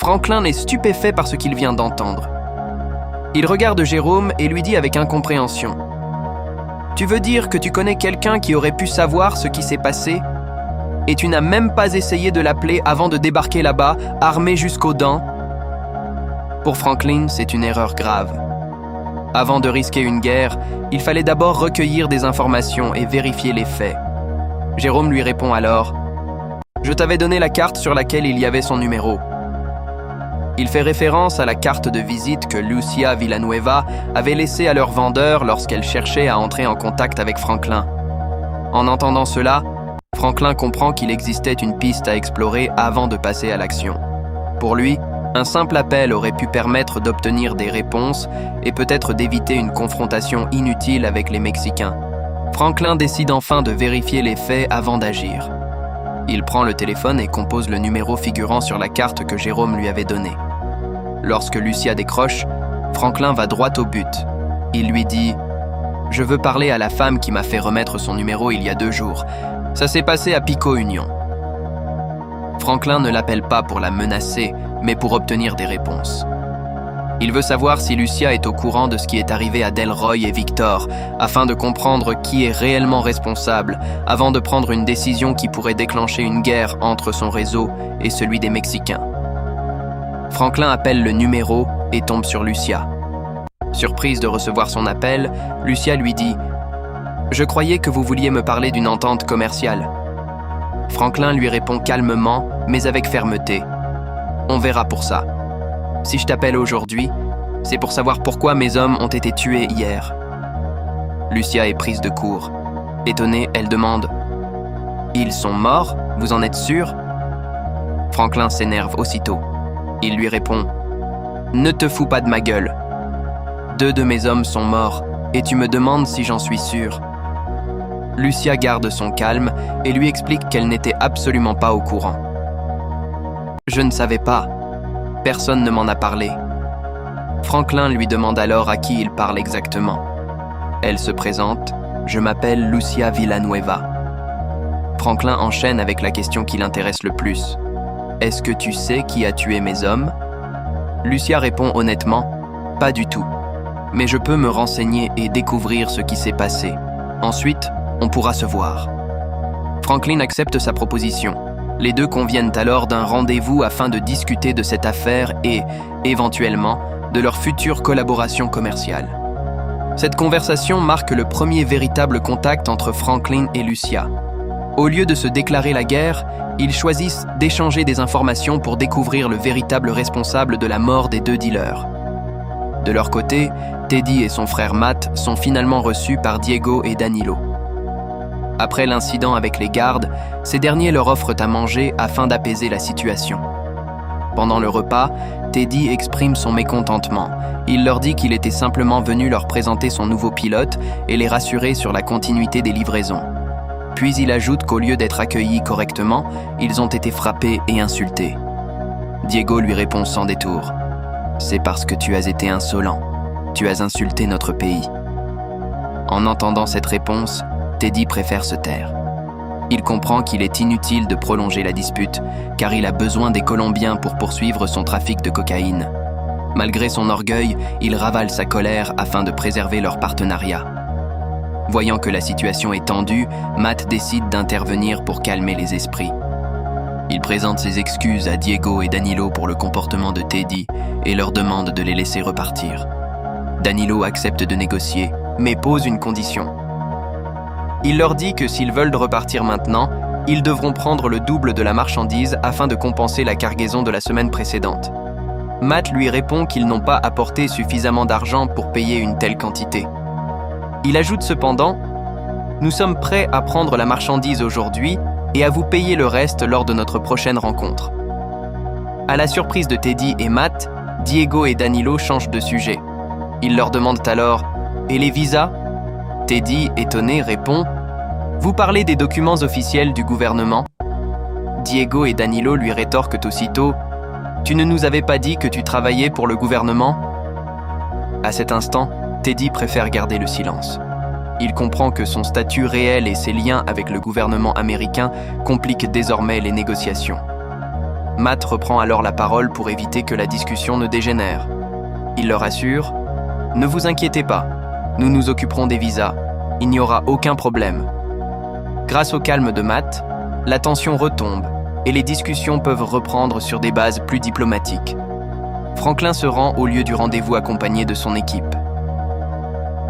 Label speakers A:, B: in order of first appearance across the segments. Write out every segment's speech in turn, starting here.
A: Franklin est stupéfait par ce qu'il vient d'entendre. Il regarde Jérôme et lui dit avec incompréhension. « Tu veux dire que tu connais quelqu'un qui aurait pu savoir ce qui s'est passé et tu n'as même pas essayé de l'appeler avant de débarquer là-bas, armé jusqu'aux dents ?» Pour Franklin, c'est une erreur grave. Avant de risquer une guerre, il fallait d'abord recueillir des informations et vérifier les faits. Jérôme lui répond alors « Je t'avais donné la carte sur laquelle il y avait son numéro. » Il fait référence à la carte de visite que Lucia Villanueva avait laissée à leur vendeur lorsqu'elle cherchait à entrer en contact avec Franklin. En entendant cela, Franklin comprend qu'il existait une piste à explorer avant de passer à l'action. Pour lui, un simple appel aurait pu permettre d'obtenir des réponses et peut-être d'éviter une confrontation inutile avec les Mexicains. Franklin décide enfin de vérifier les faits avant d'agir. Il prend le téléphone et compose le numéro figurant sur la carte que Jérôme lui avait donnée. Lorsque Lucia décroche, Franklin va droit au but. Il lui dit « Je veux parler à la femme qui m'a fait remettre son numéro il y a 2 jours. Ça s'est passé à Pico Union. » Franklin ne l'appelle pas pour la menacer, mais pour obtenir des réponses. Il veut savoir si Lucia est au courant de ce qui est arrivé à Delroy et Victor, afin de comprendre qui est réellement responsable, avant de prendre une décision qui pourrait déclencher une guerre entre son réseau et celui des Mexicains. Franklin appelle le numéro et tombe sur Lucia. Surprise de recevoir son appel, Lucia lui dit « Je croyais que vous vouliez me parler d'une entente commerciale. » Franklin lui répond calmement, mais avec fermeté. « On verra pour ça. Si je t'appelle aujourd'hui, c'est pour savoir pourquoi mes hommes ont été tués hier. » Lucia est prise de court. Étonnée, elle demande « Ils sont morts? Vous en êtes sûr ?» Franklin s'énerve aussitôt. Il lui répond « Ne te fous pas de ma gueule. 2 de mes hommes sont morts et tu me demandes si j'en suis sûr. » Lucia garde son calme et lui explique qu'elle n'était absolument pas au courant. « Je ne savais pas. Personne ne m'en a parlé. » Franklin lui demande alors à qui il parle exactement. Elle se présente « Je m'appelle Lucia Villanueva. » Franklin enchaîne avec la question qui l'intéresse le plus. « Est-ce que tu sais qui a tué mes hommes ?» Lucia répond honnêtement « Pas du tout. Mais je peux me renseigner et découvrir ce qui s'est passé. Ensuite, on pourra se voir. » Franklin accepte sa proposition. Les deux conviennent alors d'un rendez-vous afin de discuter de cette affaire et, éventuellement, de leur future collaboration commerciale. Cette conversation marque le premier véritable contact entre Franklin et Lucia. Au lieu de se déclarer la guerre, ils choisissent d'échanger des informations pour découvrir le véritable responsable de la mort des 2 dealers. De leur côté, Teddy et son frère Matt sont finalement reçus par Diego et Danilo. Après l'incident avec les gardes, ces derniers leur offrent à manger afin d'apaiser la situation. Pendant le repas, Teddy exprime son mécontentement. Il leur dit qu'il était simplement venu leur présenter son nouveau pilote et les rassurer sur la continuité des livraisons. Puis il ajoute qu'au lieu d'être accueillis correctement, ils ont été frappés et insultés. Diego lui répond sans détour. « C'est parce que tu as été insolent. Tu as insulté notre pays. » En entendant cette réponse, Teddy préfère se taire. Il comprend qu'il est inutile de prolonger la dispute, car il a besoin des Colombiens pour poursuivre son trafic de cocaïne. Malgré son orgueil, il ravale sa colère afin de préserver leur partenariat. Voyant que la situation est tendue, Matt décide d'intervenir pour calmer les esprits. Il présente ses excuses à Diego et Danilo pour le comportement de Teddy et leur demande de les laisser repartir. Danilo accepte de négocier, mais pose une condition. Il leur dit que s'ils veulent repartir maintenant, ils devront prendre le double de la marchandise afin de compenser la cargaison de la semaine précédente. Matt lui répond qu'ils n'ont pas apporté suffisamment d'argent pour payer une telle quantité. Il ajoute cependant « Nous sommes prêts à prendre la marchandise aujourd'hui et à vous payer le reste lors de notre prochaine rencontre. » À la surprise de Teddy et Matt, Diego et Danilo changent de sujet. Ils leur demandent alors « Et les visas ?» Teddy, étonné, répond « Vous parlez des documents officiels du gouvernement ?» Diego et Danilo lui rétorquent aussitôt « Tu ne nous avais pas dit que tu travaillais pour le gouvernement ?» À cet instant, Teddy préfère garder le silence. Il comprend que son statut réel et ses liens avec le gouvernement américain compliquent désormais les négociations. Matt reprend alors la parole pour éviter que la discussion ne dégénère. Il leur assure « Ne vous inquiétez pas, nous nous occuperons des visas, il n'y aura aucun problème. » Grâce au calme de Matt, la tension retombe et les discussions peuvent reprendre sur des bases plus diplomatiques. Franklin se rend au lieu du rendez-vous accompagné de son équipe.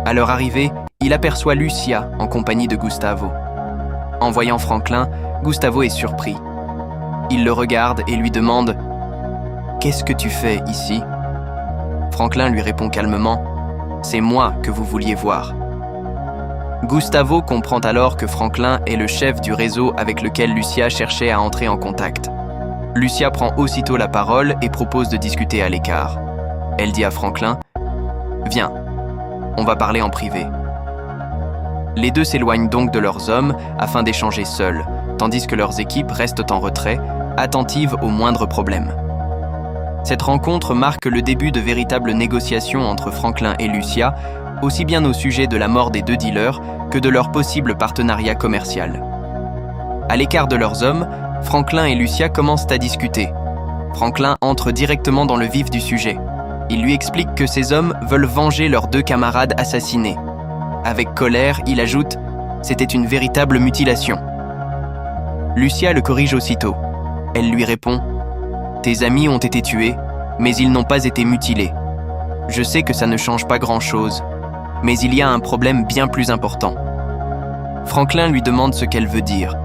A: À leur arrivée, il aperçoit Lucia en compagnie de Gustavo. En voyant Franklin, Gustavo est surpris. Il le regarde et lui demande « Qu'est-ce que tu fais ici ?» Franklin lui répond calmement « C'est moi que vous vouliez voir. » Gustavo comprend alors que Franklin est le chef du réseau avec lequel Lucia cherchait à entrer en contact. Lucia prend aussitôt la parole et propose de discuter à l'écart. Elle dit à Franklin « Viens, on va parler en privé. » Les deux s'éloignent donc de leurs hommes afin d'échanger seuls, tandis que leurs équipes restent en retrait, attentives aux moindres problèmes. Cette rencontre marque le début de véritables négociations entre Franklin et Lucia, aussi bien au sujet de la mort des deux dealers que de leur possible partenariat commercial. À l'écart de leurs hommes, Franklin et Lucia commencent à discuter. Franklin entre directement dans le vif du sujet. Il lui explique que ses hommes veulent venger leurs deux camarades assassinés. Avec colère, il ajoute « C'était une véritable mutilation ». Lucia le corrige aussitôt. Elle lui répond « Tes amis ont été tués, mais ils n'ont pas été mutilés. Je sais que ça ne change pas grand-chose, mais il y a un problème bien plus important. » Franklin lui demande ce qu'elle veut dire.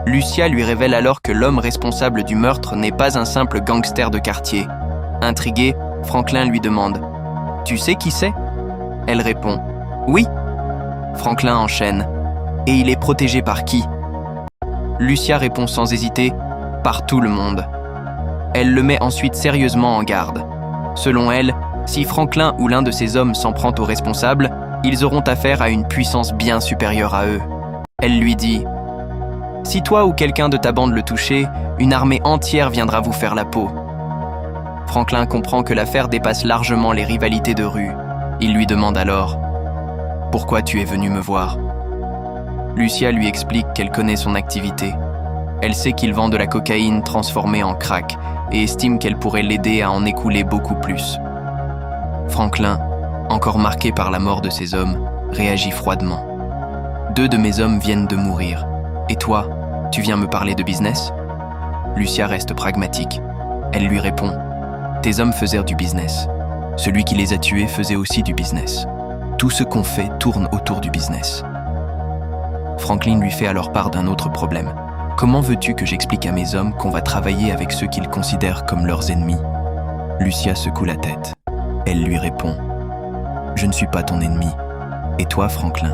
A: Lucia lui révèle alors que l'homme responsable du meurtre n'est pas un simple gangster de quartier. Intrigué, Franklin lui demande « Tu sais qui c'est ?» Elle répond « Oui ». Franklin enchaîne « Et il est protégé par qui ?» Lucia répond sans hésiter « Par tout le monde ». Elle le met ensuite sérieusement en garde. Selon elle, si Franklin ou l'un de ses hommes s'en prend aux responsables, ils auront affaire à une puissance bien supérieure à eux. Elle lui dit « Si toi ou quelqu'un de ta bande le touchez, une armée entière viendra vous faire la peau. » Franklin comprend que l'affaire dépasse largement les rivalités de rue. Il lui demande alors « Pourquoi tu es venu me voir ?» Lucia lui explique qu'elle connaît son activité. Elle sait qu'il vend de la cocaïne transformée en crack et estime qu'elle pourrait l'aider à en écouler beaucoup plus. Franklin, encore marqué par la mort de ses hommes, réagit froidement. « 2 de mes hommes viennent de mourir. Et toi, tu viens me parler de business ?» Lucia reste pragmatique. Elle lui répond « Tes hommes faisaient du business. Celui qui les a tués faisait aussi du business. Tout ce qu'on fait tourne autour du business. » Franklin lui fait alors part d'un autre problème. « Comment veux-tu que j'explique à mes hommes qu'on va travailler avec ceux qu'ils considèrent comme leurs ennemis ?» Lucia secoue la tête. Elle lui répond « Je ne suis pas ton ennemi. Et toi, Franklin,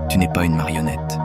A: tu n'es pas une marionnette. »